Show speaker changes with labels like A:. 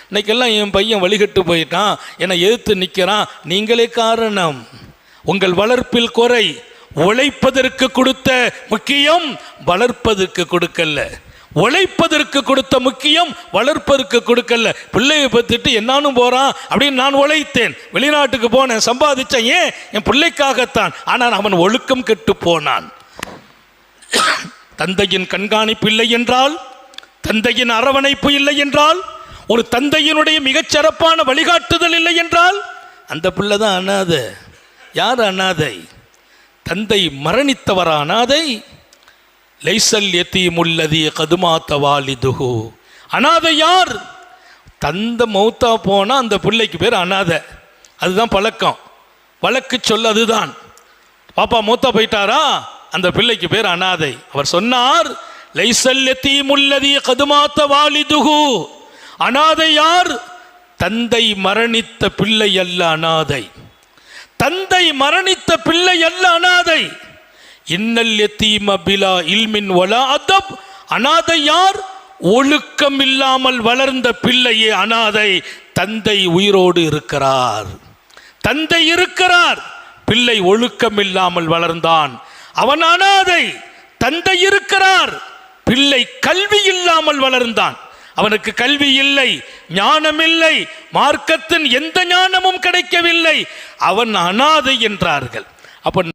A: இன்னைக்கெல்லாம் என் பையன் வழிகட்டு போயிட்டான், என்னை எதிர்த்து நிற்கிறான். நீங்களே காரணம். உங்கள் வளர்ப்பில் குறை. உழைப்பதற்கு கொடுத்த முக்கியம் வளர்ப்பதற்கு கொடுக்கல. உழைப்பதற்கு கொடுத்த முக்கியம் வளர்ப்பதற்கு கொடுக்கல. பிள்ளையை பற்றிட்டு என்னானும் போகிறான் அப்படின்னு நான் உழைத்தேன், வெளிநாட்டுக்கு போனேன், சம்பாதிச்சேன். ஏன்? என் பிள்ளைக்காகத்தான். ஆனால் அவன் ஒழுக்கம் கெட்டு போனான். தந்தையின் கண்காணிப்பு இல்லை என்றால், தந்தையின் அரவணைப்பு இல்லை என்றால், ஒரு தந்தையினுடைய மிகச்சிறப்பான வழிகாட்டுதல் இல்லை என்றால் அந்த பிள்ளை தான் அனாதை. யார் அனாதை? தந்தை மரணித்தவர் அனாதை. லைசல் யதீமுல்லதி கதுமாத்த வாலிதுஹு. அனாதை யார்? தந்தை மௌத்தா போனால் அந்த பிள்ளைக்கு பேர் அனாதை. அதுதான் பழக்கம், வழக்கு சொல்ல அதுதான். பாப்பா மௌத்தா போயிட்டாரா, அந்த பிள்ளைக்கு பேர் அனாதை. அவர் சொன்னார், லைசல் யதீமுல்லதி கதுமாத்த வாலிதுஹு. அனாதை யார்? தந்தை மரணித்த பிள்ளை அல்ல அனாதை. தந்தை மரணித்த பிள்ளை அல்ல அனாதை. இன்னல் யதீம பிலா இல்மின் வலா அதப். அனாதை யார்? ஒழுக்கம் இல்லாமல் வளர்ந்த பிள்ளையே அனாதை. தந்தை உயிரோடு இருக்கிறார், தந்தை இருக்கிறார், பிள்ளை ஒழுக்கம் இல்லாமல் வளர்ந்தான், அவன் அனாதை. தந்தை இருக்கிறார், பிள்ளை கல்வி இல்லாமல் வளர்ந்தான், அவனுக்கு கல்வி இல்லை, ஞானம் இல்லை, மார்க்கத்தின் எந்த ஞானமும் கிடைக்கவில்லை, அவன் அனாதை என்றார்கள். அப்ப